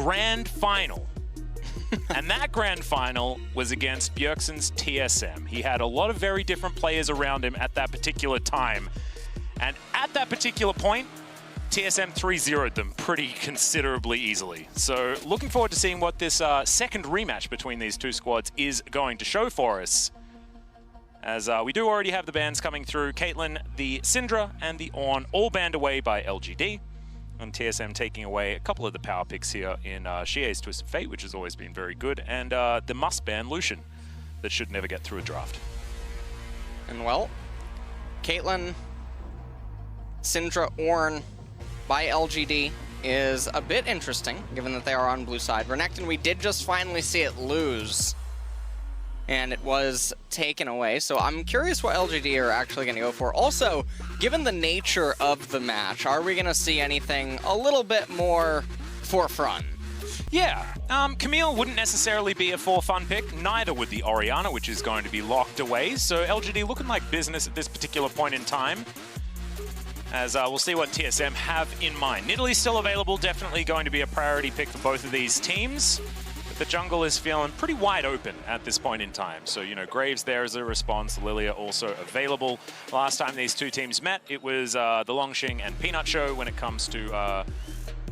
grand final. And that grand final was against Bjergsen's TSM. He had a lot of very different players around him at that particular time. And at that particular point, TSM 3-0'd them pretty considerably easily. So looking forward to seeing what this second rematch between these two squads is going to show for us. As we do already have the bans coming through. Caitlyn, the Syndra, and the Ornn all banned away by LGD. And TSM taking away a couple of the power picks here in Xie's Twisted Fate, which has always been very good, and the must-ban Lucian that should never get through a draft. And well, Caitlyn, Syndra, Ornn by LGD is a bit interesting, given that they are on blue side. Renekton, we did just finally see it lose, and it was taken away. So I'm curious what LGD are actually going to go for. Also, given the nature of the match, are we going to see anything a little bit more for fun? Yeah, Camille wouldn't necessarily be a for fun pick, neither would the Orianna, which is going to be locked away. So LGD looking like business at this particular point in time. As we'll see what TSM have in mind. Nidalee's still available, definitely going to be a priority pick for both of these teams. But the jungle is feeling pretty wide open at this point in time. So, you know, Graves there as a response, Lilia also available. Last time these two teams met, it was the Longxing and Peanut show when it comes to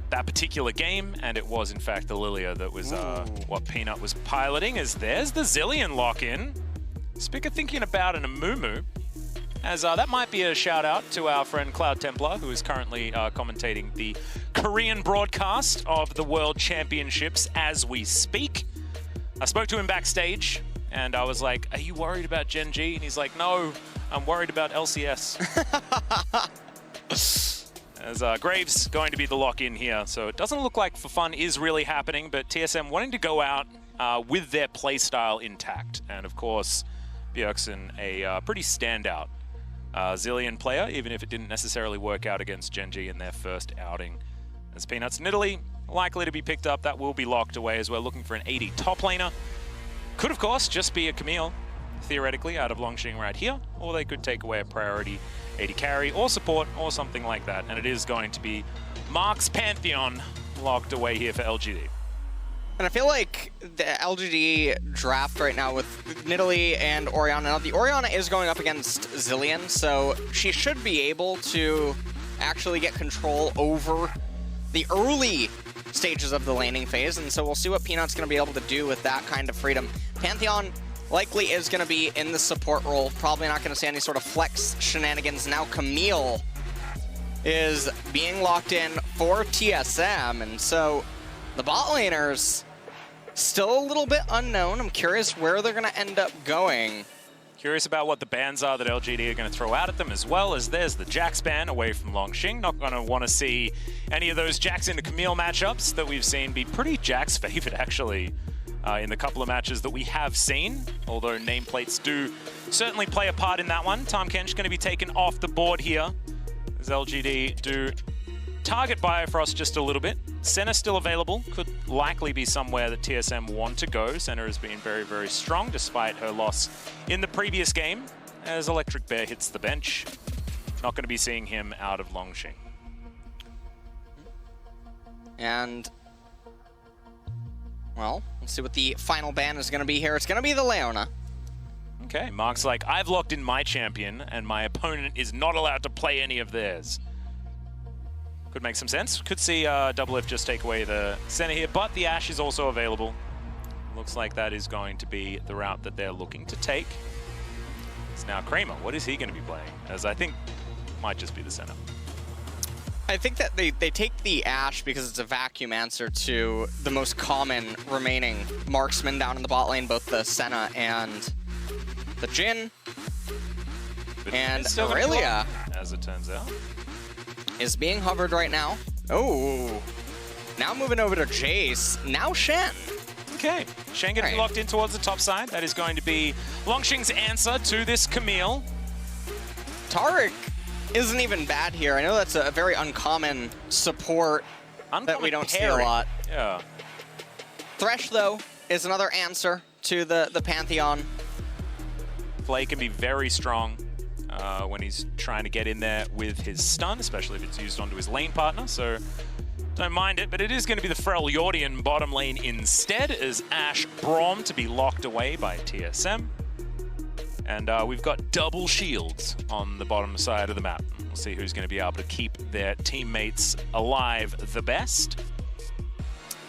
that particular game. And it was, in fact, the Lilia that was what Peanut was piloting. As there's the Zilean lock-in. Spica thinking about an Amumu. As that might be a shout out to our friend Cloud Templar, who is currently commentating the Korean broadcast of the World Championships as we speak. I spoke to him backstage and I was like, "Are you worried about Gen G?" And he's like, "No, I'm worried about LCS." As Graves going to be the lock-in here. So it doesn't look like for fun is really happening, but TSM wanting to go out with their playstyle intact. And of course, Bjergsen, a pretty standout Zilean player, even if it didn't necessarily work out against Gen G in their first outing. As Peanuts, Nidalee likely to be picked up. That will be locked away as we're looking for an AD top laner. Could, of course, just be a Camille, theoretically, out of Longxing right here, or they could take away a priority AD carry or support or something like that. And it is going to be Mark's Pantheon locked away here for LGD. And I feel like the LGD draft right now with Nidalee and Orianna. Now, the Orianna is going up against Zilean, so she should be able to actually get control over the early stages of the laning phase, and so we'll see what Peanut's going to be able to do with that kind of freedom. Pantheon likely is going to be in the support role, probably not going to see any sort of flex shenanigans. Now Camille is being locked in for TSM, and so the bot laners, still a little bit unknown. I'm curious where they're going to end up going. Curious about what the bans are that LGD are going to throw out at them, as well as there's the Jax ban away from Longxing. Not going to want to see any of those Jax into Camille matchups that we've seen be pretty Jax favored, actually, in the couple of matches that we have seen, although nameplates do certainly play a part in that one. Tahm Kench going to be taken off the board here, as LGD do target Bifrost just a little bit. Senna still available, could likely be somewhere that TSM want to go. Senna has been very, very strong despite her loss in the previous game as Electric Bear hits the bench. Not going to be seeing him out of Longxing. And, well, let's see what the final ban is going to be here. It's going to be the Leona. Okay, Mark's like, I've locked in my champion and my opponent is not allowed to play any of theirs. Could make some sense. Could see Double F just take away the center here, but the Ashe is also available. Looks like that is going to be the route that they're looking to take. It's now Kramer. What is he going to be playing? As I think might just be the center. I think that they take the Ashe because it's a vacuum answer to the most common remaining marksman down in the bot lane, both the Senna and the Jhin. And Aurelia, as it turns out, is being hovered right now. Oh, now moving over to Jace. Now Shen. Okay, Shen getting locked in towards the top side. That is going to be Longxing's answer to this Camille. Taric isn't even bad here. I know that's a very uncommon support that we don't see a lot. Yeah. Thresh, though, is another answer to the Pantheon. Flay can be very strong when he's trying to get in there with his stun, especially if it's used onto his lane partner. So Don't mind it, but it is going to be the Freljordian bottom lane instead, as Ashe Braum to be locked away by TSM. And we've got double shields on the bottom side of the map. We'll see who's going to be able to keep their teammates alive the best.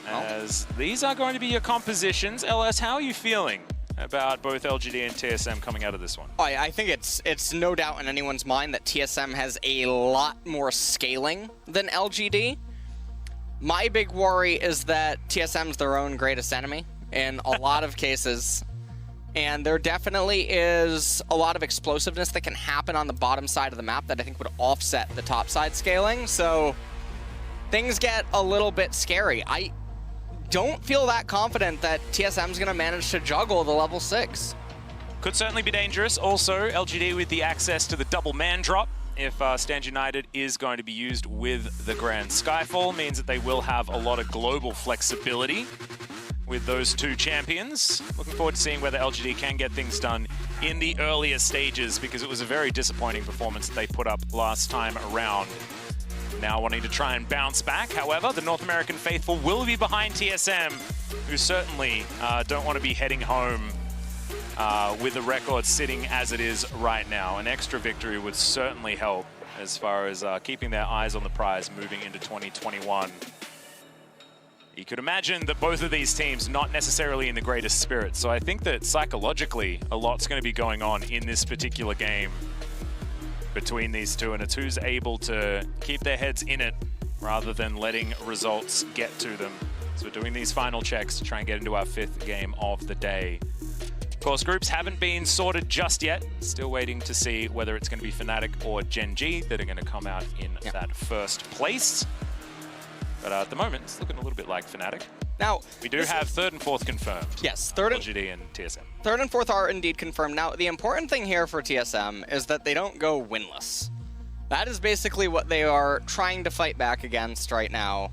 As these are going to be your compositions. LS, how are you feeling about both LGD and TSM coming out of this one? I think it's no doubt in anyone's mind that TSM has a lot more scaling than LGD. My big worry is that TSM's their own greatest enemy in a lot of cases. And there definitely is a lot of explosiveness that can happen on the bottom side of the map that I think would offset the top side scaling. So things get a little bit scary. I don't feel that confident that TSM's going to manage to juggle the level 6. Could certainly be dangerous. Also, LGD with the access to the double man drop. If Stand United is going to be used with the Grand Skyfall, means that they will have a lot of global flexibility with those two champions. Looking forward to seeing whether LGD can get things done in the earlier stages, because it was a very disappointing performance that they put up last time around. Now wanting to try and bounce back. However, the North American faithful will be behind TSM, who certainly don't want to be heading home with the record sitting as it is right now. An extra victory would certainly help as far as keeping their eyes on the prize moving into 2021. You could imagine that both of these teams not necessarily in the greatest spirits, so I think that psychologically a lot's going to be going on in this particular game between these two, and it's who's able to keep their heads in it rather than letting results get to them. So we're doing these final checks to try and get into our 5th game of the day. Of course, groups haven't been sorted just yet. Still waiting to see whether it's going to be Fnatic or Gen G that are going to come out in that first place. But at the moment, it's looking a little bit like Fnatic. Now, we do have 3rd and 4th confirmed. Yes, LGD and TSM. 3rd and 4th are indeed confirmed. Now, the important thing here for TSM is that they don't go winless. That is basically what they are trying to fight back against right now.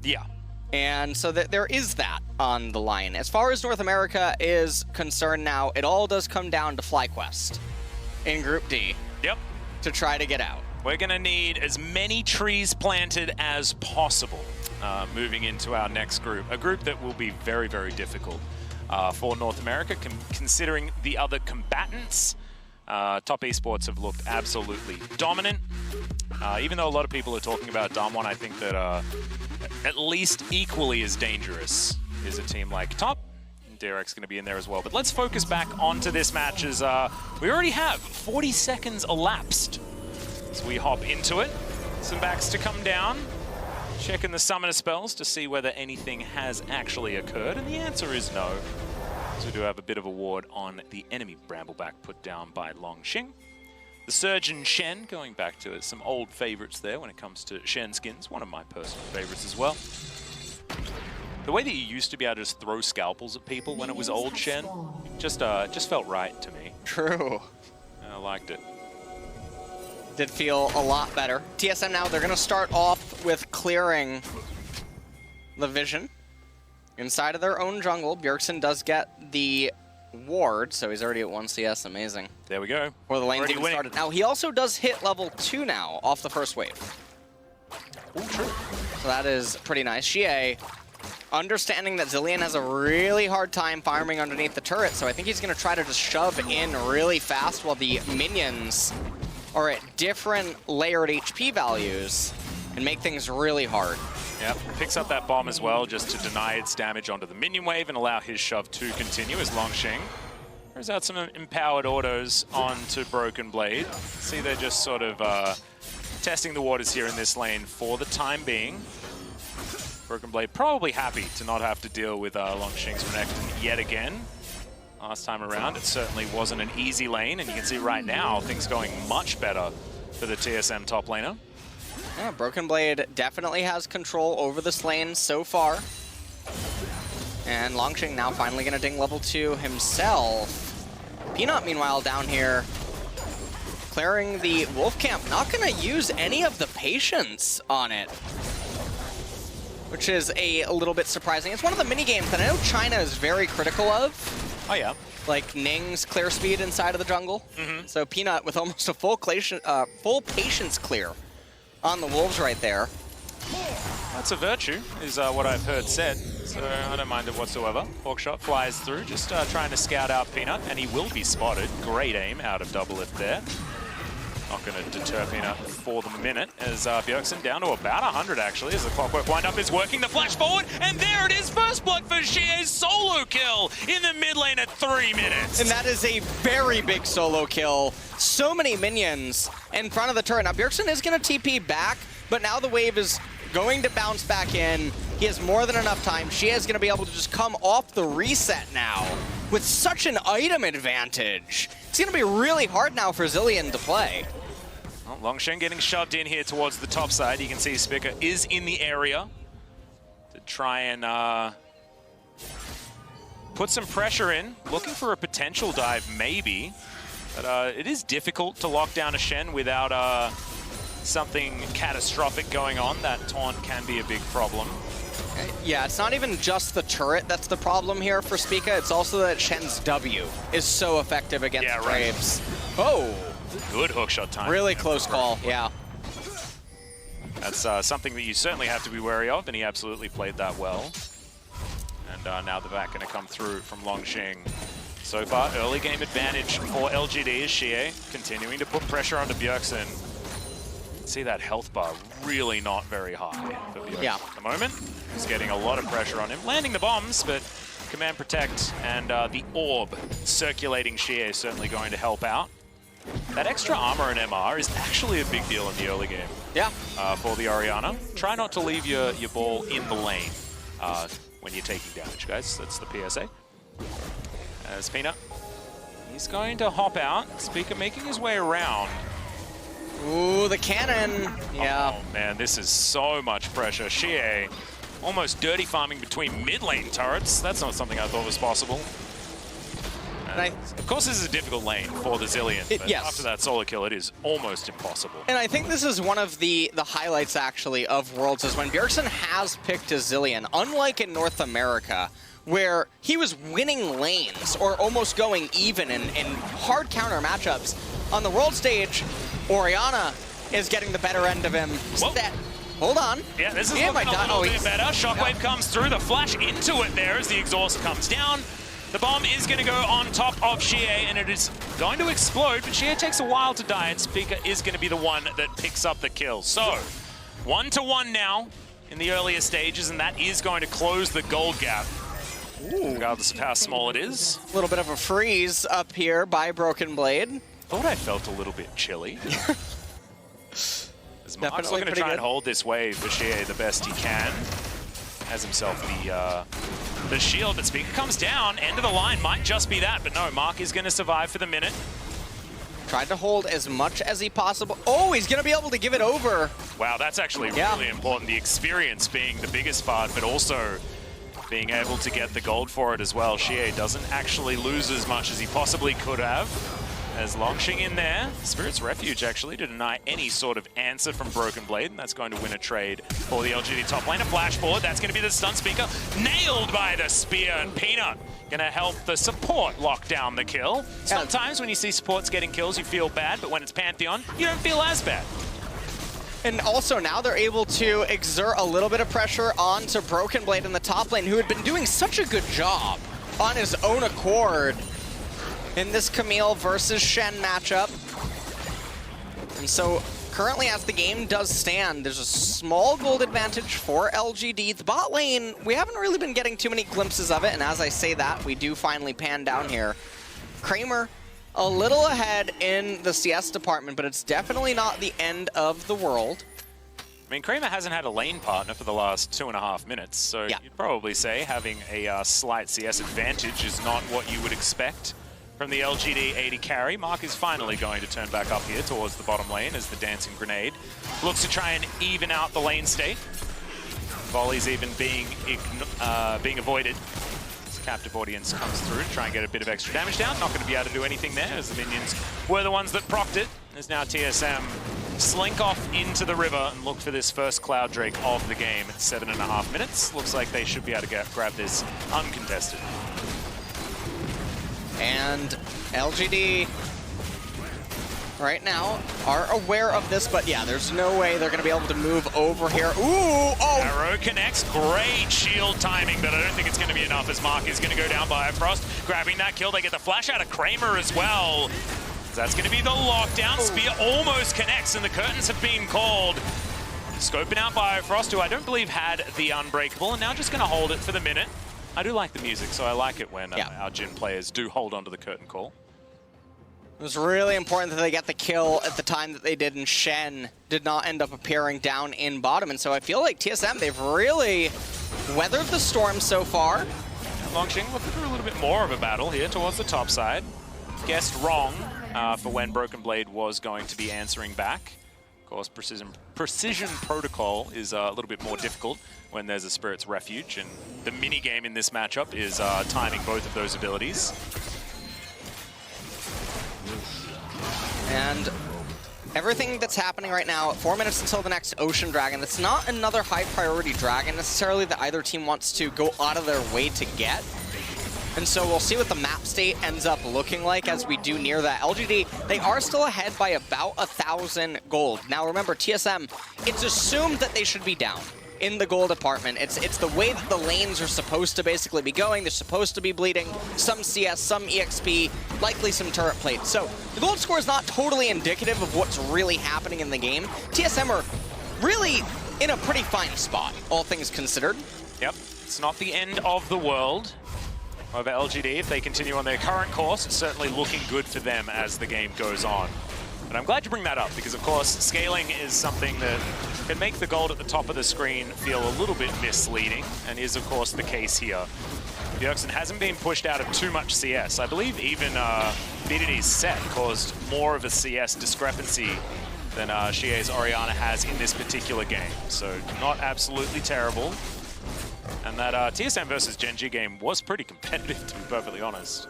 Yeah. And so there is that on the line. As far as North America is concerned now, it all does come down to FlyQuest in Group D. Yep. To try to get out. We're going to need as many trees planted as possible moving into our next group. A group that will be very, very difficult for North America, considering the other combatants. Top Esports have looked absolutely dominant. Even though a lot of people are talking about Damwon, I think that at least equally as dangerous is a team like Top. Derek's going to be in there as well. But let's focus back onto this match, as we already have 40 seconds elapsed. So we hop into it. Some backs to come down. Checking the summoner spells to see whether anything has actually occurred. And the answer is no. So we do have a bit of a ward on the enemy Brambleback put down by Longxing. The Surgeon Shen, going back to some old favorites there when it comes to Shen skins. One of my personal favorites as well. The way that you used to be able to just throw scalpels at people when it was old Shen, just felt right to me. True. I liked it. Did feel a lot better. TSM now, they're going to start off with clearing the vision inside of their own jungle. Bjergsen does get the ward, so he's already at 1 CS. Amazing. There we go. Before the lane's even started. Now, he also does hit level 2 now off the first wave. Ooh, true. So that is pretty nice. Xie, understanding that Zilean has a really hard time farming underneath the turret, so I think he's going to try to just shove in really fast while the minions are at different layered HP values and make things really hard. Yep, picks up that bomb as well just to deny its damage onto the minion wave and allow his shove to continue as Longxing throws out some empowered autos onto Broken Blade. See, they're just sort of testing the waters here in this lane for the time being. Broken Blade probably happy to not have to deal with Longxing's Renekton yet again. Last time around, it certainly wasn't an easy lane, and you can see right now things going much better for the TSM top laner. Yeah, Broken Blade definitely has control over this lane so far. And Longxing now finally going to ding level 2 himself. Peanut, meanwhile, down here, clearing the Wolf Camp. Not going to use any of the patience on it, which is a little bit surprising. It's one of the mini-games that I know China is very critical of. Oh, yeah. Like Ning's clear speed inside of the jungle. So Peanut with almost a full patience clear on the Wolves right there. That's a virtue, is what I've heard said. So I don't mind it whatsoever. Hawkshot flies through, just trying to scout out Peanut, and he will be spotted. Great aim out of double lift there. Not going to deter Peanut for the minute, as Bjergsen down to about 100 actually, as the clockwork wind-up is working the flash forward, and there it is, first blood for Xie's solo kill in the mid lane at 3 minutes. And that is a very big solo kill. So many minions in front of the turret. Now Bjergsen is going to TP back, but now the wave is going to bounce back in. He has more than enough time. Xie is going to be able to just come off the reset now with such an item advantage. It's going to be really hard now for Zilean to play. Well, Longshen getting shoved in here towards the top side. You can see Spica is in the area to try and put some pressure in. Looking for a potential dive, maybe. But it is difficult to lock down a Shen without something catastrophic going on. That taunt can be a big problem. Yeah, it's not even just the turret that's the problem here for Spica. It's also that Shen's W is so effective against Braves. Oh! Good hookshot time. Really close call, yeah. That's something that you certainly have to be wary of, and he absolutely played that well. And now the back going to come through from Longxing. So far, early game advantage for LGD as Xie continuing to put pressure onto Bjergsen. See that health bar really not very high for Bjergsen at the moment. He's getting a lot of pressure on him, landing the bombs, but command protect and the orb circulating Xie certainly going to help out. That extra armor and MR is actually a big deal in the early game. Yeah. For the Orianna. Try not to leave your ball in the lane when you're taking damage, guys. That's the PSA. As Peanut, he's going to hop out. Spica making his way around. Ooh, the cannon. Yeah. Oh man, this is so much pressure. Xie almost dirty farming between mid lane turrets. That's not something I thought was possible. Of course, this is a difficult lane for the Zilean, but after that solo kill, it is almost impossible. And I think this is one of the highlights, actually, of Worlds, is when Bjergsen has picked a Zilean, unlike in North America, where he was winning lanes or almost going even in hard counter matchups. On the world stage, Orianna is getting the better end of him. Hold on. Yeah, this is looking a little bit better. Shockwave comes through, the flash into it there as the exhaust comes down. The bomb is going to go on top of Xie, and it is going to explode, but Xie takes a while to die, and Spica is going to be the one that picks up the kill. So, 1-1 now in the earlier stages, and that is going to close the gold gap, regardless of how small it is. A little bit of a freeze up here by Broken Blade. Thought I felt a little bit chilly. As Mark's looking to try and hold this wave for Xie the best he can. Has himself the shield, but Spica comes down. End of the line might just be that, but no, Mark is going to survive for the minute. Tried to hold as much as he possible. Oh, he's going to be able to give it over. Wow, that's actually really important. The experience being the biggest part, but also being able to get the gold for it as well. Xie doesn't actually lose as much as he possibly could have. As Longxing in there, Spirit's Refuge actually to deny any sort of answer from Broken Blade, and that's going to win a trade for the LGD top lane. A flash forward, that's going to be the stun Spica, nailed by the spear, and Peanut gonna help the support lock down the kill. Sometimes when you see supports getting kills, you feel bad, but when it's Pantheon, you don't feel as bad. And also now they're able to exert a little bit of pressure onto Broken Blade in the top lane, who had been doing such a good job on his own accord in this Camille versus Shen matchup. And so currently as the game does stand, there's a small gold advantage for LGD. The bot lane, we haven't really been getting too many glimpses of it, and as I say that, we do finally pan down here. Kramer a little ahead in the CS department, but it's definitely not the end of the world. I mean, Kramer hasn't had a lane partner for the last 2.5 minutes, so you'd probably say having a slight CS advantage is not what you would expect from the LGD 80 carry. Mark is finally going to turn back up here towards the bottom lane as the Dancing Grenade looks to try and even out the lane state. Volleys even being avoided. As Captive Audience comes through to try and get a bit of extra damage down. Not going to be able to do anything there as the minions were the ones that procced it. There's now TSM slink off into the river and look for this first Cloud Drake of the game at 7.5 minutes. Looks like they should be able to grab this uncontested. And LGD right now are aware of this, but yeah, there's no way they're going to be able to move over here. Ooh! Oh! Arrow connects. Great shield timing, but I don't think it's going to be enough as Mark is going to go down by Frost. Grabbing that kill. They get the flash out of Kramer as well. That's going to be the lockdown. Spear almost connects, and the curtains have been called. Scoping out Biofrost, who I don't believe had the Unbreakable, and now just going to hold it for the minute. I do like the music, so I like it when our Jhin players do hold onto the curtain call. It was really important that they get the kill at the time that they did, and Shen did not end up appearing down in bottom. And so I feel like TSM, they've really weathered the storm so far. Longxing looking for a little bit more of a battle here towards the top side. Guessed wrong for when Broken Blade was going to be answering back. Of course, precision protocol is a little bit more difficult when there's a Spirit's Refuge, and the mini-game in this matchup is timing both of those abilities. And everything that's happening right now, 4 minutes until the next Ocean Dragon. It's not another high-priority dragon necessarily that either team wants to go out of their way to get. And so we'll see what the map state ends up looking like as we do near that. LGD, they are still ahead by about 1,000 gold. Now remember, TSM, it's assumed that they should be down in the gold department. It's the way that the lanes are supposed to basically be going. They're supposed to be bleeding some CS, some EXP, likely some turret plates. So the gold score is not totally indicative of what's really happening in the game. TSM are really in a pretty fine spot, all things considered. Yep, it's not the end of the world. However, LGD, if they continue on their current course, it's certainly looking good for them as the game goes on. But I'm glad you bring that up, because of course, scaling is something that can make the gold at the top of the screen feel a little bit misleading, and is of course the case here. Bjergsen hasn't been pushed out of too much CS. I believe even BDD's set caused more of a CS discrepancy than Xie's Orianna has in this particular game. So not absolutely terrible. And that TSM versus Gen G game was pretty competitive, to be perfectly honest.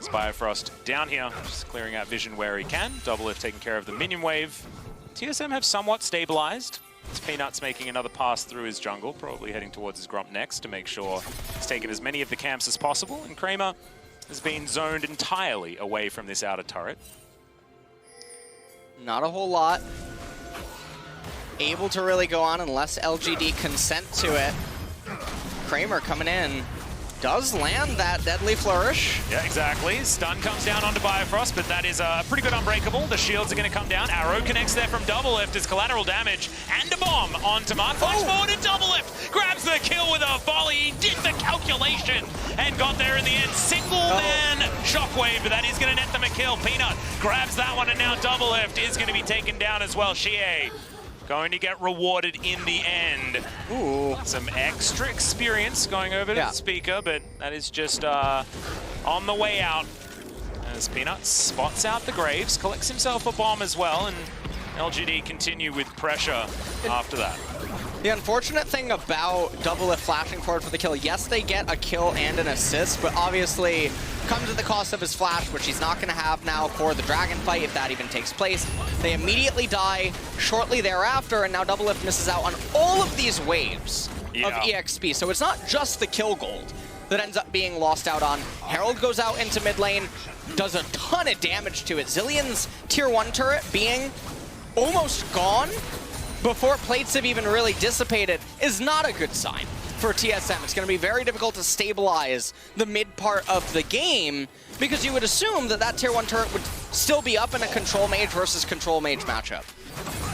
Biofrost down here, just clearing out vision where he can. Doublelift taking care of the minion wave. TSM have somewhat stabilized. It's Peanuts making another pass through his jungle, probably heading towards his Grump next to make sure he's taken as many of the camps as possible. And Kramer has been zoned entirely away from this outer turret. Not a whole lot able to really go on unless LGD consent to it. Kramer coming in. Does land that deadly flourish. Yeah, exactly. Stun comes down onto Biofrost, but that is a pretty good unbreakable. The shields are going to come down. Arrow connects there from Doublelift as collateral damage. And a bomb onto Mark. Flash forward and Doublelift grabs the kill with a volley. He did the calculation and got there in the end. Single man shockwave, but that is going to net them a kill. Peanut grabs that one, and now Doublelift is going to be taken down as well. Xie going to get rewarded in the end. Ooh. Some extra experience going over to the speaker, but that is just on the way out. As Peanut spots out the Graves, collects himself a bomb as well, and LGD continue with pressure after that. The unfortunate thing about Doublelift flashing forward for the kill, yes, they get a kill and an assist, but obviously comes at the cost of his flash, which he's not going to have now for the dragon fight, if that even takes place. They immediately die shortly thereafter, and now Doublelift misses out on all of these waves of EXP. So it's not just the kill gold that ends up being lost out on. Herald goes out into mid lane, does a ton of damage to it. Zillion's tier 1 turret being almost gone before plates have even really dissipated is not a good sign for TSM. It's going to be very difficult to stabilize the mid part of the game, because you would assume that that tier 1 turret would still be up in a control mage versus control mage matchup.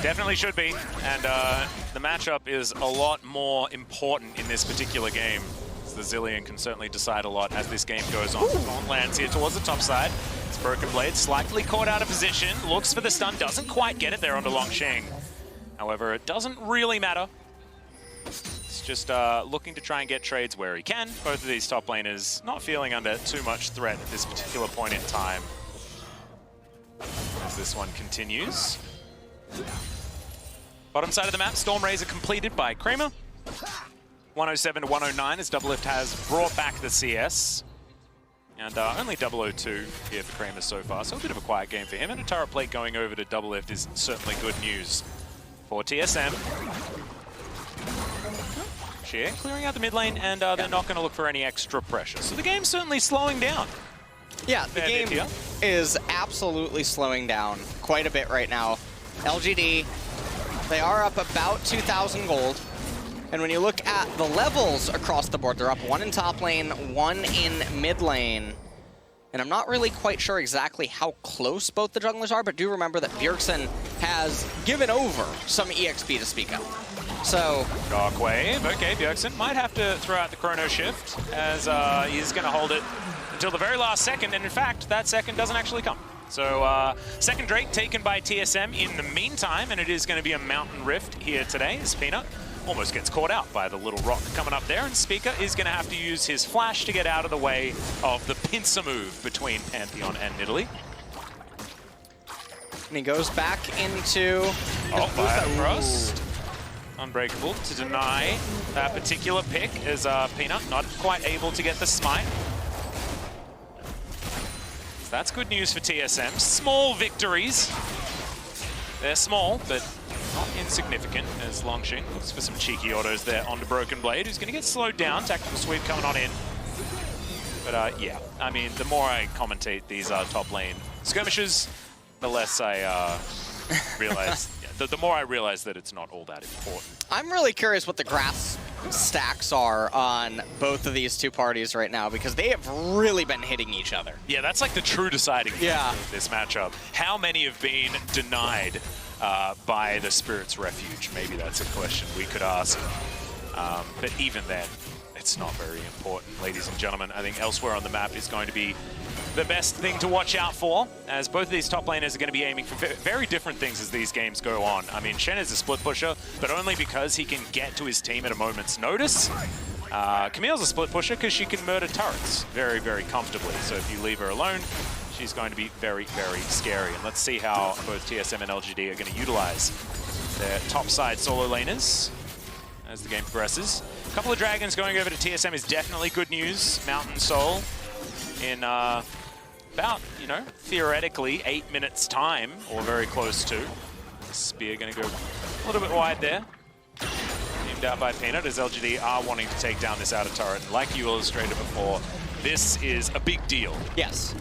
Definitely should be, and the matchup is a lot more important in this particular game. The Zilean can certainly decide a lot as this game goes on. Gaunt lands here towards the top side. It's Broken Blade, slightly caught out of position, looks for the stun, doesn't quite get it there onto Longxing. However, it doesn't really matter. It's just looking to try and get trades where he can. Both of these top laners not feeling under too much threat at this particular point in time. As this one continues. Bottom side of the map, Storm Razor completed by Kramer. 107 to 109 as Doublelift has brought back the CS. And only 002 here for Kramer so far, so a bit of a quiet game for him. And a turret plate going over to Doublelift is certainly good news for TSM. Xie clearing out the mid lane, and they're not going to look for any extra pressure. So the game's certainly slowing down. Yeah, the game is absolutely slowing down quite a bit right now. LGD, they are up about 2,000 gold. And when you look at the levels across the board, they're up 1 in top lane, 1 in mid lane. And I'm not really quite sure exactly how close both the junglers are, but do remember that Bjergsen has given over some EXP to speak of. So... Shockwave. Okay, Bjergsen might have to throw out the Chrono Shift, as he's going to hold it until the very last second, and in fact, that second doesn't actually come. So, second Drake taken by TSM in the meantime, and it is going to be a Mountain Rift here today, as Peanut almost gets caught out by the little rock coming up there, and Speaker is going to have to use his flash to get out of the way of the pincer move between Pantheon and Nidalee. And he goes back into... Oh, Frost. Unbreakable to deny that particular pick, as Peanut not quite able to get the smite. So that's good news for TSM. Small victories. They're small, but not insignificant, as Longxing looks for some cheeky autos there onto Broken Blade, who's going to get slowed down. Tactical sweep coming on in. But yeah, I mean, the more I commentate these top lane skirmishes, the less I realize, the more I realize that it's not all that important. I'm really curious what the grass stacks are on both of these two parties right now, because they have really been hitting each other. Yeah, that's like the true deciding factor of this matchup. How many have been denied by the Spirit's Refuge? Maybe that's a question we could ask. But even then, it's not very important, ladies and gentlemen. I think elsewhere on the map is going to be the best thing to watch out for, as both of these top laners are going to be aiming for very different things as these games go on. I mean, Shen is a split pusher, but only because he can get to his team at a moment's notice. Camille's a split pusher because she can murder turrets very, very comfortably. So if you leave her alone, she's going to be very, very scary. And let's see how both TSM and LGD are going to utilize their topside solo laners as the game progresses. A couple of dragons going over to TSM is definitely good news. Mountain Soul in about, you know, theoretically 8 minutes time, or very close to. Spear going to go a little bit wide there. Aimed out by Peanut, as LGD are wanting to take down this outer turret. And like you illustrated before, this is a big deal. Yes.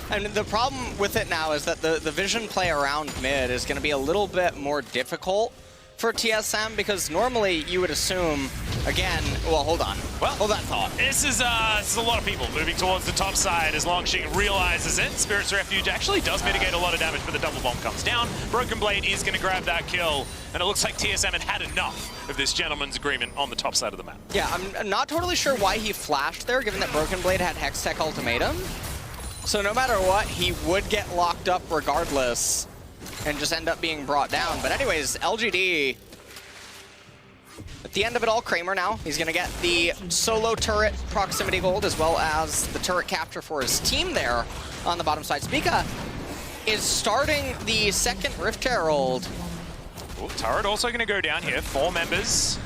And the problem with it now is that the vision play around mid is going to be a little bit more difficult for TSM, because normally you would assume, again, well, hold on. Well, hold that thought. This is a lot of people moving towards the top side as Longxing realizes it. Spirit's Refuge actually does mitigate a lot of damage, but the double bomb comes down. Broken Blade is going to grab that kill, and it looks like TSM had enough of this gentleman's agreement on the top side of the map. Yeah, I'm not totally sure why he flashed there, given that Broken Blade had Hextech Ultimatum. So no matter what, he would get locked up regardless and just end up being brought down. But anyways, LGD, at the end of it all, Kramer now, he's going to get the solo turret proximity gold as well as the turret capture for his team there on the bottom side. Spica is starting the second Rift Herald. Ooh, turret also going to go down here, 4 members.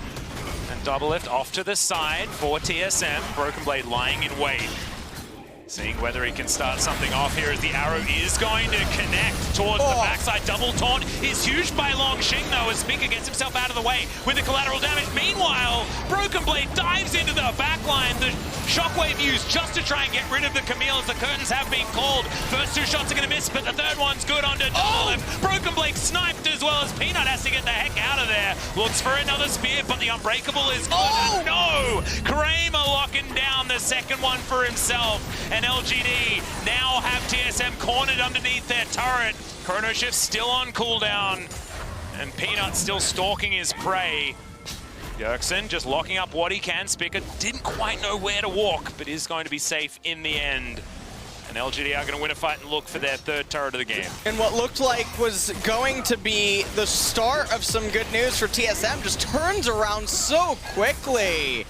And double lift off to the side for TSM. Broken Blade lying in wait. Seeing whether he can start something off here, as the arrow is going to connect towards the backside. Double taunt is huge by Longxing, though, as Speaker gets himself out of the way with the collateral damage. Meanwhile, Broken Blade dives into the backline. The shockwave used just to try and get rid of the Camille, as the curtains have been called. First 2 shots are going to miss, but the third one's good onto double lift. Broken Blade sniped, as well as Peanut has to get the heck out of there. Looks for another spear, but the Unbreakable is good. No! Kramer locking down the second one for himself. And LGD now have TSM cornered underneath their turret. Chrono Shift still on cooldown, and Peanut still stalking his prey. Bjergsen just locking up what he can. Spica didn't quite know where to walk, but is going to be safe in the end. And LGD are going to win a fight and look for their third turret of the game. And what looked like was going to be the start of some good news for TSM just turns around so quickly.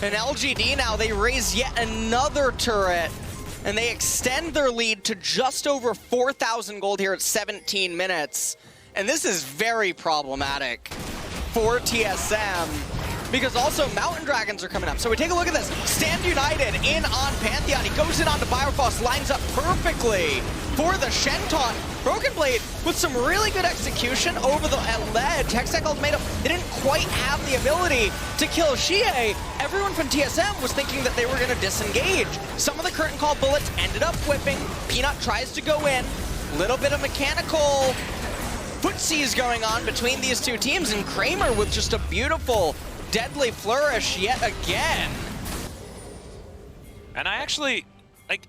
And LGD now, they raise yet another turret, and they extend their lead to just over 4,000 gold here at 17 minutes. And this is very problematic for TSM, because also Mountain Dragons are coming up. So we take a look at this. Stand United in on Pantheon. He goes in onto Biofrost, lines up perfectly for the Shen taunt. Broken Blade with some really good execution over the ledge. Hextech Ultimatum, they didn't quite have the ability to kill Xie. Everyone from TSM was thinking that they were going to disengage. Some of the curtain call bullets ended up whipping. Peanut tries to go in. Little bit of mechanical footsies going on between these two teams, and Kramer with just a beautiful, deadly flourish yet again. And I actually, like,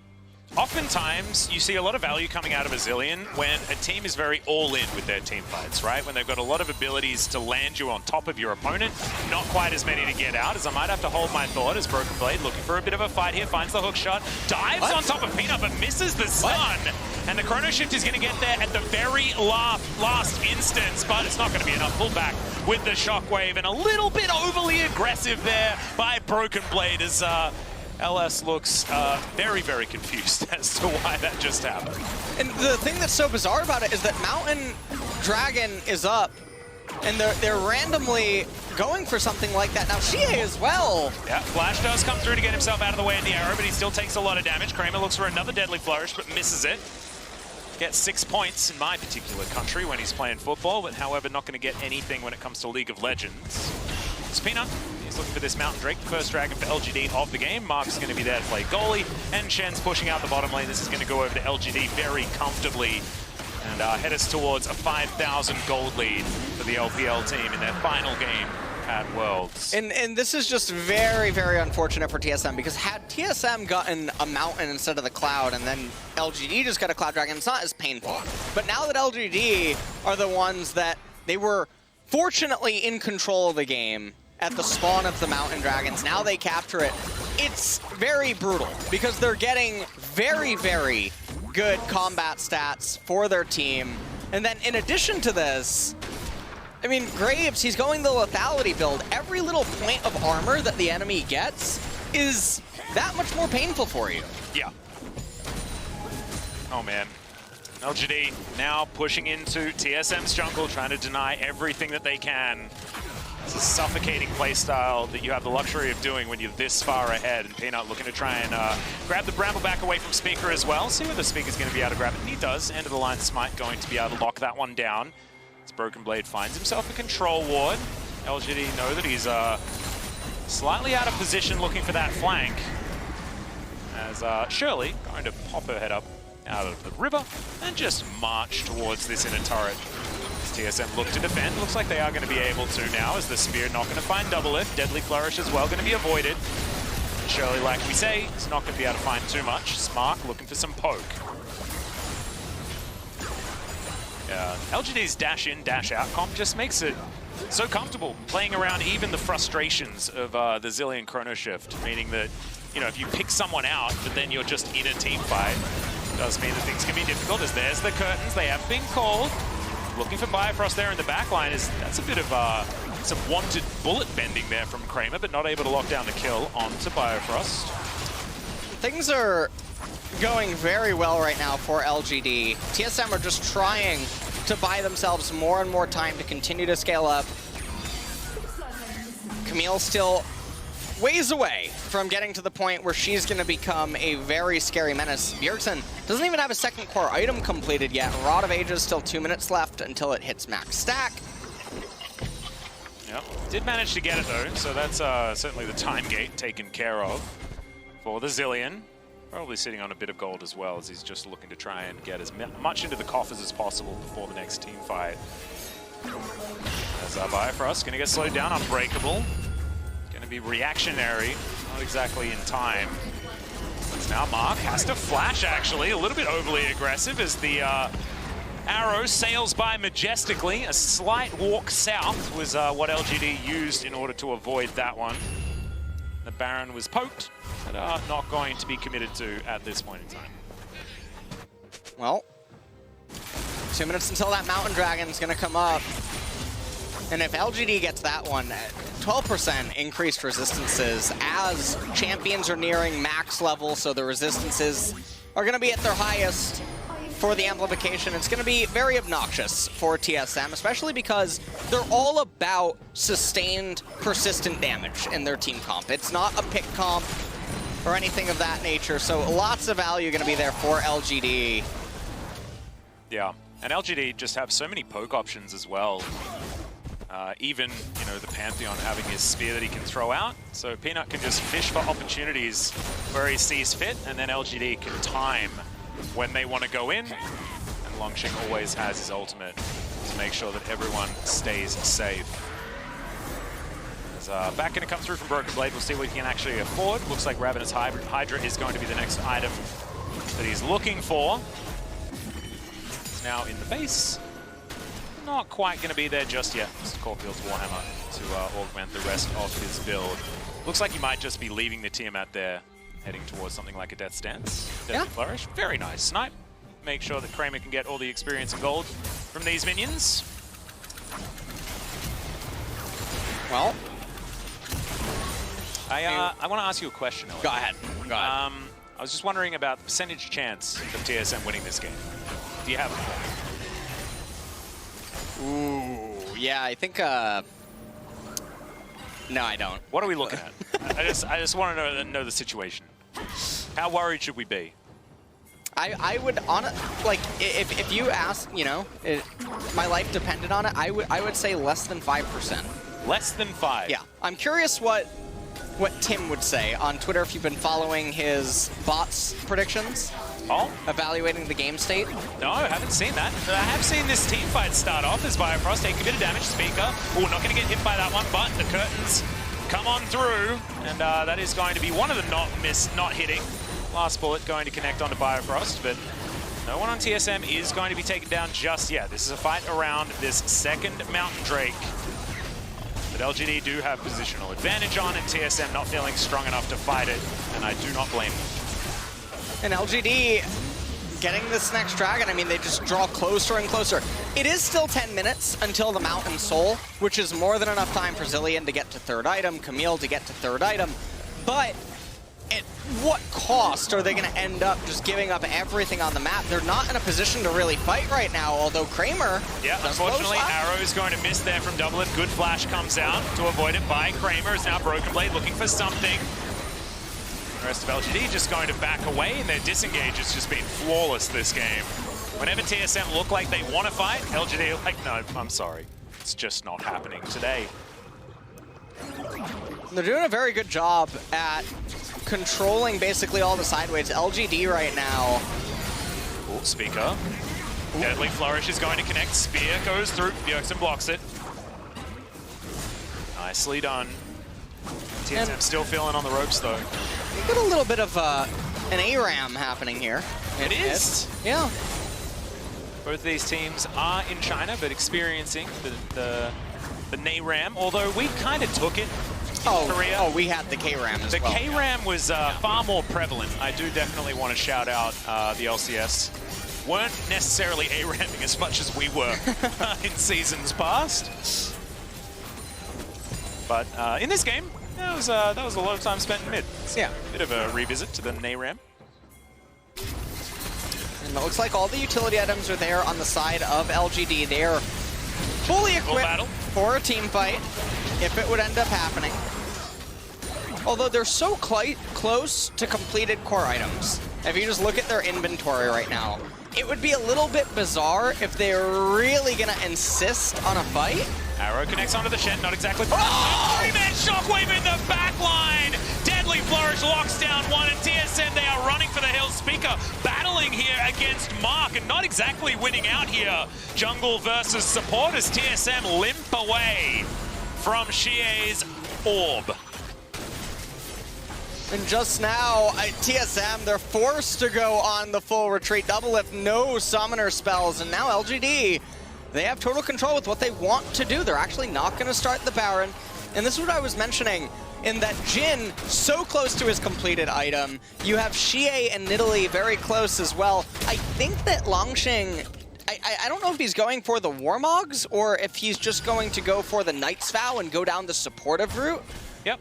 oftentimes you see a lot of value coming out of a Zilean when a team is very all-in with their team fights, right? When they've got a lot of abilities to land you on top of your opponent, not quite as many to get out, as I might have to hold my thought as Broken Blade looking for a bit of a fight here, finds the hook shot, dives on top of Peanut, but misses the stun. And the Chrono Shift is going to get there at the very last instance, but it's not going to be enough. Pulled back with the Shockwave, and a little bit overly aggressive there by Broken Blade as LS looks very, very confused as to why that just happened. And the thing that's so bizarre about it is that Mountain Dragon is up, and they're randomly going for something like that. Now, Xie as well. Yeah, Flash does come through to get himself out of the way of the arrow, but he still takes a lot of damage. Kramer looks for another deadly flourish, but misses it. Gets 6 points in my particular country when he's playing football, but however, not going to get anything when it comes to League of Legends. Peanut, he's looking for this Mountain Drake, the first dragon for LGD of the game. Mark's going to be there to play goalie, and Shen's pushing out the bottom lane. This is going to go over to LGD very comfortably and head us towards a 5,000 gold lead for the LPL team in their final game at Worlds. And this is just very, very unfortunate for TSM, because had TSM gotten a Mountain instead of the Cloud, and then LGD just got a Cloud Dragon, it's not as painful. But now that LGD are the ones that they were fortunately in control of the game at the spawn of the Mountain Dragons, now they capture it. It's very brutal because they're getting very, very good combat stats for their team. And then in addition to this, I mean, Graves, he's going the lethality build. Every little point of armor that the enemy gets is that much more painful for you. Yeah. Oh, man. LGD now pushing into TSM's jungle, trying to deny everything that they can. It's a suffocating playstyle that you have the luxury of doing when you're this far ahead. And Peanut looking to try and grab the Bramble back away from Speaker as well. See whether Speaker's going to be able to grab it. And he does. End of the line Smite going to be able to lock that one down. As Broken Blade finds himself a control ward. LGD know that he's slightly out of position looking for that flank. As Shirley going to pop her head up out of the river and just march towards this inner turret. TSM look to defend. Looks like they are going to be able to now, as the Spear not going to find double lift. Deadly Flourish as well going to be avoided. And Shirley, like we say, is not going to be able to find too much. Smark looking for some poke. LGD's dash in, dash out comp just makes it so comfortable playing around even the frustrations of the Zilean Chrono Shift, meaning that, you know, if you pick someone out, but then you're just in a team fight, does mean that things can be difficult, as there's the curtains. They have been called. Looking for Biofrost there in the back line. That's a bit of some wanted bullet bending there from Kramer, but not able to lock down the kill onto Biofrost. Things are going very well right now for LGD. TSM are just trying to buy themselves more and more time to continue to scale up. Camille still ways away from getting to the point where she's going to become a very scary menace. Bjergsen doesn't even have a second core item completed yet. Rod of Ages, still 2 minutes left until it hits max stack. Yep, did manage to get it though, so that's certainly the time gate taken care of for the Zilean. Probably sitting on a bit of gold as well, as he's just looking to try and get as much into the coffers as possible before the next team fight. As Biofrost going to get slowed down, Unbreakable. Going to be reactionary, not exactly in time. But now Mark has to flash, actually, a little bit overly aggressive as the arrow sails by majestically. A slight walk south was what LGD used in order to avoid that one. The Baron was poked, but not going to be committed to at this point in time. Well, 2 minutes until that Mountain Dragon is going to come up. And if LGD gets that one, 12% increased resistances as champions are nearing max level, so the resistances are going to be at their highest. for the amplification. It's going to be very obnoxious for TSM, especially because they're all about sustained, persistent damage in their team comp. It's not a pick comp or anything of that nature, so lots of value going to be there for LGD. Yeah, and LGD just have so many poke options as well. Even, you know, the Pantheon having his spear that he can throw out. So Peanut can just fish for opportunities where he sees fit, and then LGD can time when they want to go in. And Longxing always has his ultimate to make sure that everyone stays safe. As back going to come through from Broken Blade, we'll see what he can actually afford. Looks like Ravenous Hydra is going to be the next item that he's looking for. It's now in the base. Not quite going to be there just yet. Mr. Caulfield's Warhammer to augment the rest of his build. Looks like he might just be leaving the Tiamat there, heading towards something like a Death Stance. Deadly Flourish. Very nice snipe. Make sure that Kramer can get all the experience and gold from these minions. Well, I want to ask you a question, Elliot. Go ahead. Go ahead. I was just wondering about the percentage chance of TSM winning this game. Do you have it? Ooh, yeah, I think, no, I don't. What are we looking at? I just want to know the situation. How worried should we be? I would, like, if you ask, you know, my life depended on it, I would say less than 5%. Less than 5? Yeah. I'm curious what Tim would say on Twitter if you've been following his bots predictions. Oh? Evaluating the game state. No, I haven't seen that. I have seen this team fight start off as Biofrost taking a bit of damage. Speaker, oh, not going to get hit by that one, but the curtains come on through, and that is going to be one of the not hitting. Last bullet going to connect onto Biofrost, but no one on TSM is going to be taken down just yet. This is a fight around this second Mountain Drake. But LGD do have positional advantage on, and TSM not feeling strong enough to fight it, and I do not blame them. And LGD getting this next dragon, I mean, they just draw closer and closer. It is still 10 minutes until the Mountain Soul, which is more than enough time for Zilean to get to third item, Camille to get to third item. But at what cost are they going to end up just giving up everything on the map? They're not in a position to really fight right now, although Kramer... Yeah, unfortunately, Arrow is going to miss there from Double It. Good flash comes out to avoid it by Kramer. It's now Broken Blade looking for something. The rest of LGD just going to back away, and their disengage has just been flawless this game. Whenever TSM look like they want to fight, LGD are like, no, I'm sorry. It's just not happening today. They're doing a very good job at controlling basically all the sideways. LGD right now. Ooh, Speaker. Ooh. Deadly Flourish is going to connect. Spear goes through. Bjergsen blocks it. Nicely done. TSM still feeling on the ropes, though. We got a little bit of an ARAM happening here. It is? Yeah. Both of these teams are in China, but experiencing the NARAM, although we kind of took it in Korea. Oh, we had the KRAM as well. The KRAM was far more prevalent. I do definitely want to shout out the LCS. Weren't necessarily ARAMing as much as we were in seasons past. But in this game, that was a lot of time spent in mid. Yeah. Bit of a revisit to the NARAM. And it looks like all the utility items are there on the side of LGD. They're fully equipped for a team fight, if it would end up happening. Although they're so close to completed core items. If you just look at their inventory right now, it would be a little bit bizarre if they're really going to insist on a fight. Arrow connects onto the shed, not exactly. Oh! 3-man shockwave in the back line! Deadly Flourish locks down one, and TSM, they are running for the hill. Speaker battling here against Mark, and not exactly winning out here. Jungle versus support as TSM limp away from Xie's orb. And just now, TSM, they're forced to go on the full retreat. Double if no summoner spells, and now LGD, they have total control with what they want to do. They're actually not going to start the Baron. And this is what I was mentioning, in that Jin, so close to his completed item. You have Xie and Nidalee very close as well. I think that Longxing, I don't know if he's going for the Warmogs, or if he's just going to go for the Knight's Vow and go down the supportive route. Yep.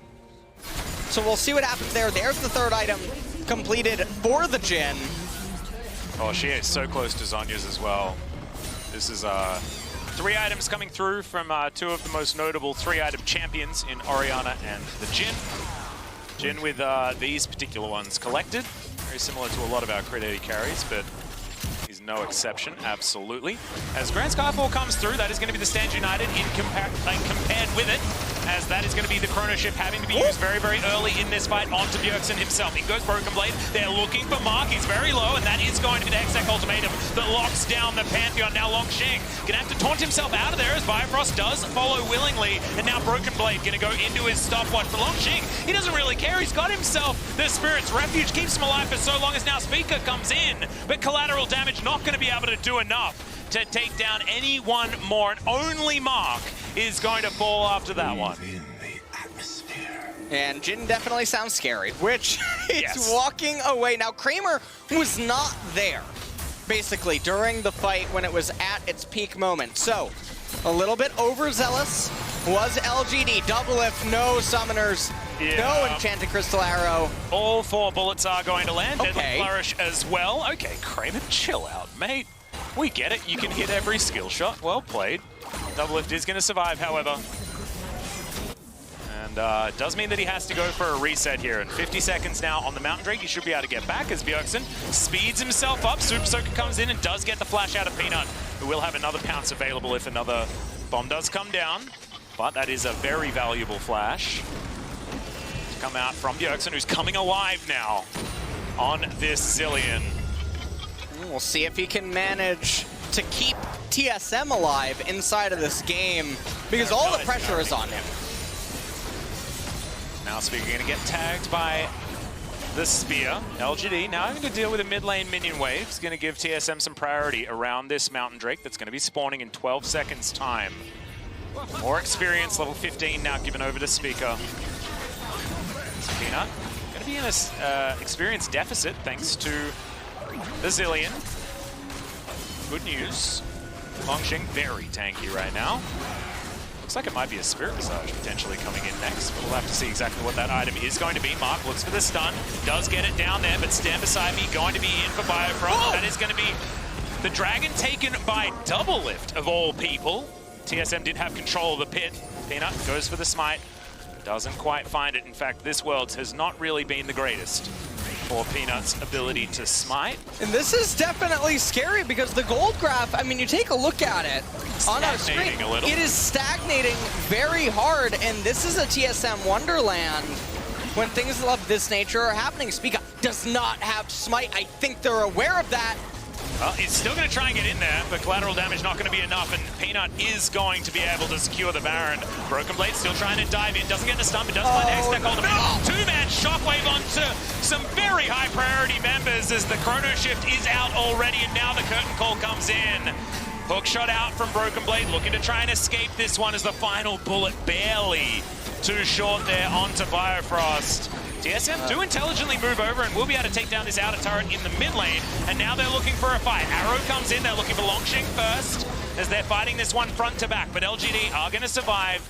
So we'll see what happens there. There's the third item completed for the Jin. Oh, she is so close to Zhonya's as well. This is 3 items coming through from 2 of the most notable 3-item champions in Orianna and the Jhin. Jhin with these particular ones collected. Very similar to a lot of our crit AD carries, but he's no exception, absolutely. As Grand Skyfall comes through, that is going to be the Stand United compared with it, as that is going to be the Chrono Shift having to be used very, very early in this fight onto Bjergsen himself. In goes Broken Blade. They're looking for Mark. He's very low, and that is going to be the Hextech Ultimatum that locks down the Pantheon. Now Longxing going to have to taunt himself out of there as Bifrost does follow willingly, and now Broken Blade going to go into his stopwatch. For Longxing, he doesn't really care. He's got himself the Spirit's Refuge, keeps him alive for so long as now Speaker comes in, but collateral damage not going to be able to do enough to take down anyone more, and only Mark is going to fall after that one. And Jhin definitely sounds scary, which is Yes. walking away. Now, Kramer was not there, basically, during the fight when it was at its peak moment. So, a little bit overzealous was LGD. Double lift, no summoners, no Enchanted Crystal Arrow. All 4 bullets are going to land. Okay. Deadly Flourish as well. Okay, Kramer, chill out, mate. We get it. You can hit every skill shot. Well played. Double lift is going to survive, however. And it does mean that he has to go for a reset here. And 50 seconds now on the Mountain Drake. He should be able to get back as Bjergsen speeds himself up. Super Soaker comes in and does get the flash out of Peanut, who will have another pounce available if another bomb does come down. But that is a very valuable flash to come out from Bjergsen, who's coming alive now on this Zilean. We'll see if he can manage to keep TSM alive inside of this game, because all the pressure is on him. Now Speaker going to get tagged by the Spear. LGD now having to deal with a mid lane minion wave. It's going to give TSM some priority around this Mountain Drake that's going to be spawning in 12 seconds time. More experience, level 15 now given over to Speaker. Peanut going to be in a experience deficit thanks to the Zilean. Good news. Longxing very tanky right now. Looks like it might be a Spirit Visage potentially coming in next, but we'll have to see exactly what that item is going to be. Mark looks for the stun, does get it down there, but Stand Beside Me going to be in for Biofrost. That is going to be the Dragon taken by Double Lift, of all people. TSM did have control of the pit. Peanut goes for the smite, doesn't quite find it. In fact, this Worlds has not really been the greatest for Peanut's ability to smite. And this is definitely scary because the gold graph, I mean, you take a look at it on our screen, a little. It is stagnating very hard, and this is a TSM wonderland when things of this nature are happening. Speaker does not have smite. I think they're aware of that. Well, he's still going to try and get in there, but collateral damage not going to be enough, and Peanut is going to be able to secure the Baron. Broken Blade still trying to dive in, doesn't get the stun, but does find Hextech Ultimate. Two-man shockwave onto some very high priority members as the Chrono Shift is out already, and now the curtain call comes in. Hook shot out from Broken Blade, looking to try and escape this one as the final bullet barely too short there onto Biofrost. TSM do intelligently move over and will be able to take down this outer turret in the mid lane, and now they're looking for a fight. Arrow comes in, they're looking for Longxing first as they're fighting this one front to back, but LGD are going to survive,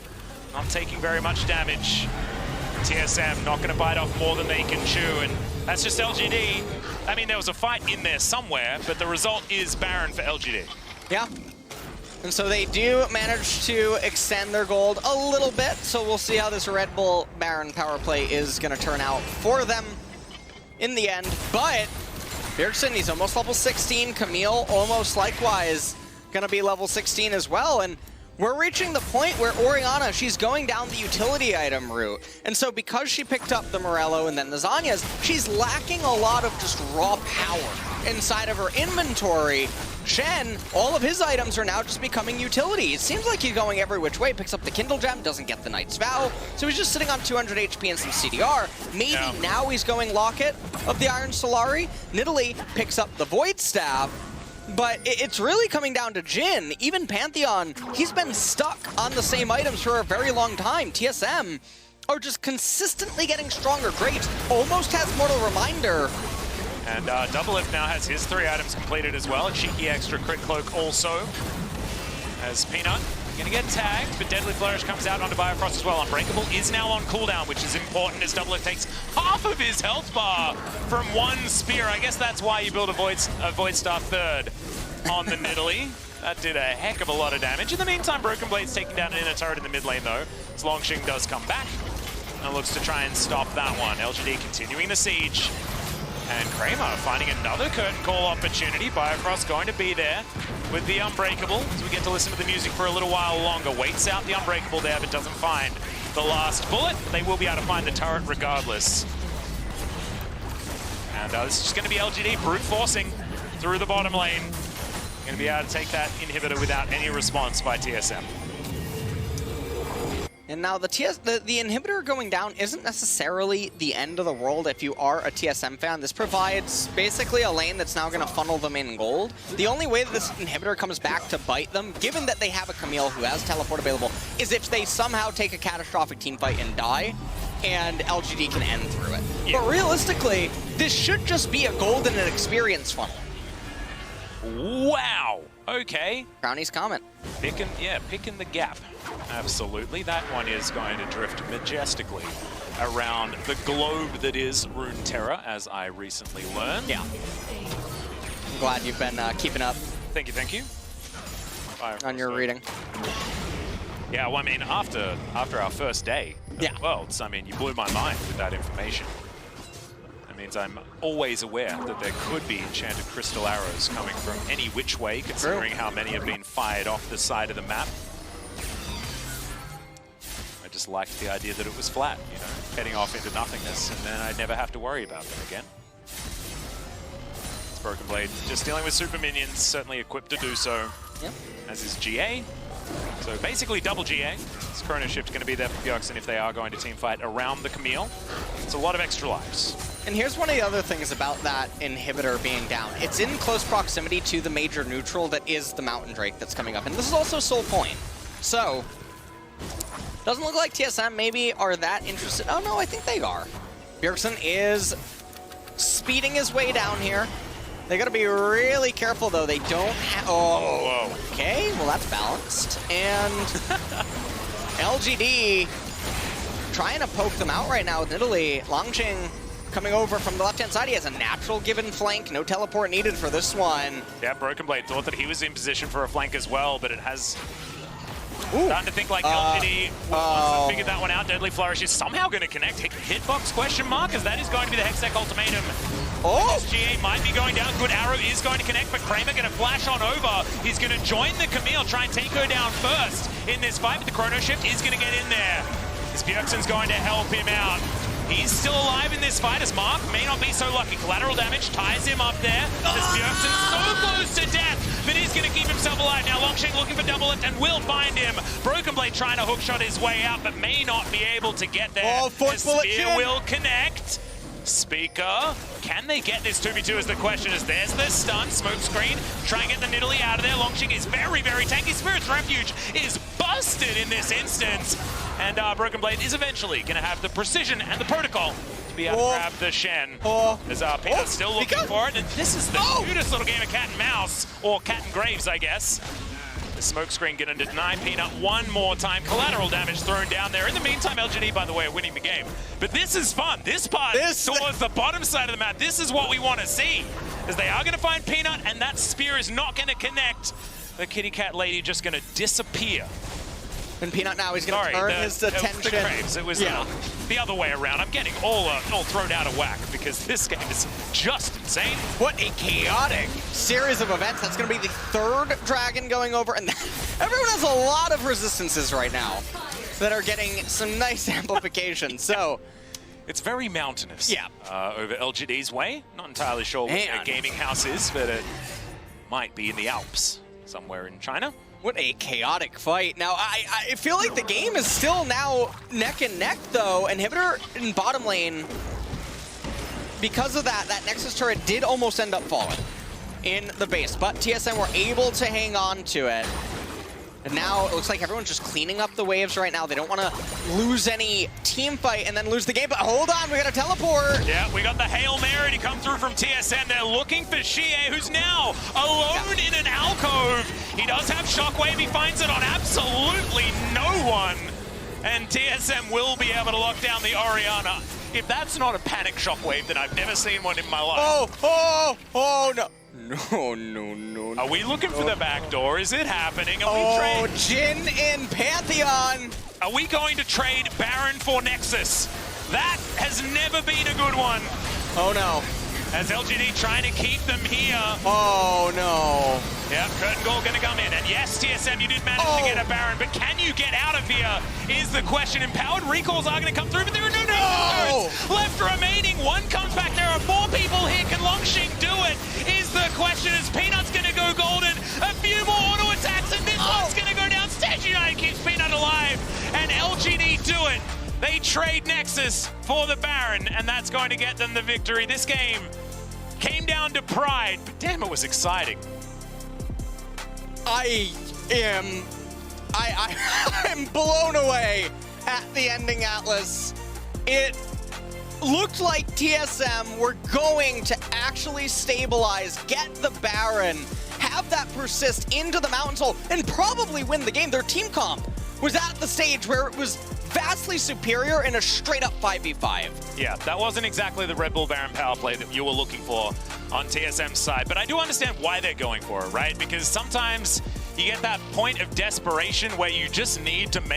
not taking very much damage. TSM not going to bite off more than they can chew, and that's just LGD. I mean, there was a fight in there somewhere, but the result is Baron for LGD. Yeah. And so they do manage to extend their gold a little bit, so we'll see how this Red Bull Baron power play is going to turn out for them in the end. But Bjergsen, he's almost level 16. Camille almost likewise going to be level 16 as well. And we're reaching the point where Orianna, she's going down the utility item route. And so because she picked up the Morello and then the Zhonya's, she's lacking a lot of just raw power inside of her inventory. Shen, all of his items are now just becoming utility. It seems like he's going every which way. Picks up the Kindle Gem, doesn't get the Knight's Vow. So he's just sitting on 200 HP and some CDR. Maybe now he's going Locket of the Iron Solari. Nidalee picks up the Void Staff. But it's really coming down to Jhin. Even Pantheon, he's been stuck on the same items for a very long time. TSM are just consistently getting stronger. Graves almost has Mortal Reminder. And Double Lift now has his 3 items completed as well. A cheeky extra crit cloak also. As Peanut Gonna get tagged, but Deadly Flourish comes out onto Bifrost as well. Unbreakable is now on cooldown, which is important as Double takes half of his health bar from one spear. I guess that's why you build a Void Star third on the Nidalee. That did a heck of a lot of damage. In the meantime, Broken Blade's taking down an inner turret in the mid lane though. As Longxing does come back and looks to try and stop that one. LGD continuing the siege. And Kramer finding another curtain call opportunity. Bifrost going to be there with the Unbreakable, as we get to listen to the music for a little while longer. Waits out the Unbreakable there, but doesn't find the last bullet. They will be able to find the turret regardless. And this is just going to be LGD brute forcing through the bottom lane. Going to be able to take that inhibitor without any response by TSM. And now the inhibitor going down isn't necessarily the end of the world if you are a TSM fan. This provides basically a lane that's now going to funnel them in gold. The only way that this inhibitor comes back to bite them, given that they have a Camille who has teleport available, is if they somehow take a catastrophic teamfight and die, and LGD can end through it. Yeah. But realistically, this should just be a gold and an experience funnel. Wow. Okay. Brownie's comment. Picking the gap. Absolutely. That one is going to drift majestically around the globe that is Runeterra, as I recently learned. Yeah. I'm glad you've been keeping up. Thank you. On your reading. Yeah, well, I mean, after our first day of Worlds, I mean, you blew my mind with that information. That means I'm always aware that there could be enchanted crystal arrows coming from any which way, considering how many have been fired off the side of the map. I just liked the idea that it was flat, you know, heading off into nothingness, and then I'd never have to worry about them again. It's Broken Blade just dealing with super minions, certainly equipped to do so, as is GA. So basically double GA. This Chrono Shift going to be there for Bjergsen if they are going to teamfight around the Camille. It's a lot of extra lives. And here's one of the other things about that inhibitor being down. It's in close proximity to the major neutral that is the Mountain Drake that's coming up. And this is also Soul Point. So, doesn't look like TSM maybe are that interested. Oh no, I think they are. Bjergsen is speeding his way down here. They gotta be really careful though. They don't have, okay, well that's balanced. And LGD trying to poke them out right now with Nidalee. Longxing coming over from the left-hand side. He has a natural given flank. No teleport needed for this one. Yeah, Broken Blade thought that he was in position for a flank as well, but it has... Starting to think like LGD wants to figure that one out. Deadly Flourish is somehow going to connect. Hitbox question mark, as that is going to be the Hextech ultimatum. SGA might be going down. Good arrow is going to connect, but Kramer going to flash on over. He's going to join the Camille, try and take her down first in this fight, but the Chrono Shift is going to get in there. As Bjergsen's going to help him out. He's still alive in this fight, as Mark may not be so lucky. Collateral damage ties him up there. As Bjergsen's so close to death, but he's going to keep himself alive. Now Longxing looking for double lift and will find him. Broken Blade trying to hookshot his way out, but may not be able to get there. The spear will connect. Speaker, can they get this 2v2 is the question, as there's the stun, smoke screen, try and get the Nidalee out of there. Longxing is very, very tanky. Spirit's Refuge is busted in this instance. And Broken Blade is eventually going to have the precision and the protocol to be able to grab the Shen. As Peanut's still looking for it, and this is the cutest little game of cat and mouse, or cat and graves, I guess. The smoke screen going to deny Peanut one more time. Collateral damage thrown down there. In the meantime, LGD, by the way, are winning the game. But this is fun. This part towards the bottom side of the map, this is what we want to see. As they are going to find Peanut, and that spear is not going to connect. The kitty cat lady just going to disappear. And Peanut now, he's going to turn his attention. It was the other way around. I'm getting all thrown out of whack because this game is just insane. What a chaotic series of events. That's going to be the third dragon going over. And everyone has a lot of resistances right now that are getting some nice amplification. So it's very mountainous. Yeah. Over LGD's way. Not entirely sure what their gaming house is, but it might be in the Alps, somewhere in China. What a chaotic fight. Now, I feel like the game is still now neck and neck, though. Inhibitor in bottom lane, because of that Nexus turret did almost end up falling in the base, but TSM were able to hang on to it. And now it looks like everyone's just cleaning up the waves right now. They don't want to lose any team fight and then lose the game. But hold on, we got a teleport. Yeah, we got the Hail Mary to come through from TSM. They're looking for Xie, who's now alone in an alcove. He does have Shockwave. He finds it on absolutely no one. And TSM will be able to lock down the Orianna. If that's not a panic Shockwave, then I've never seen one in my life. Oh, no. No. Are we looking for the back door? Is it happening? Oh, Jin in Pantheon. Are we going to trade Baron for Nexus? That has never been a good one. Oh, no. As LGD trying to keep them here. Oh, no. Yeah, Curtain Goal gonna come in. And yes, TSM, you did manage to get a Baron, but can you get out of here is the question. Empowered recalls are gonna come through, but there are no Nexus left remaining. One comes back. There are more people here. Can Longxing do it? Is the question. Is Peanut's gonna go golden? A few more auto attacks, and this one's gonna go down. Stage United keeps Peanut alive, and LGD do it. They trade Nexus for the Baron, and that's going to get them the victory. This game came down to pride, but damn, it was exciting. I'm blown away at the ending, Atlas. It looked like TSM were going to actually stabilize, get the Baron, have that persist into the Mountain Soul, and probably win the game. Their team comp was at the stage where it was vastly superior in a straight-up 5v5. Yeah, that wasn't exactly the Red Bull Baron power play that you were looking for on TSM's side, but I do understand why they're going for it, right? Because sometimes you get that point of desperation where you just need to make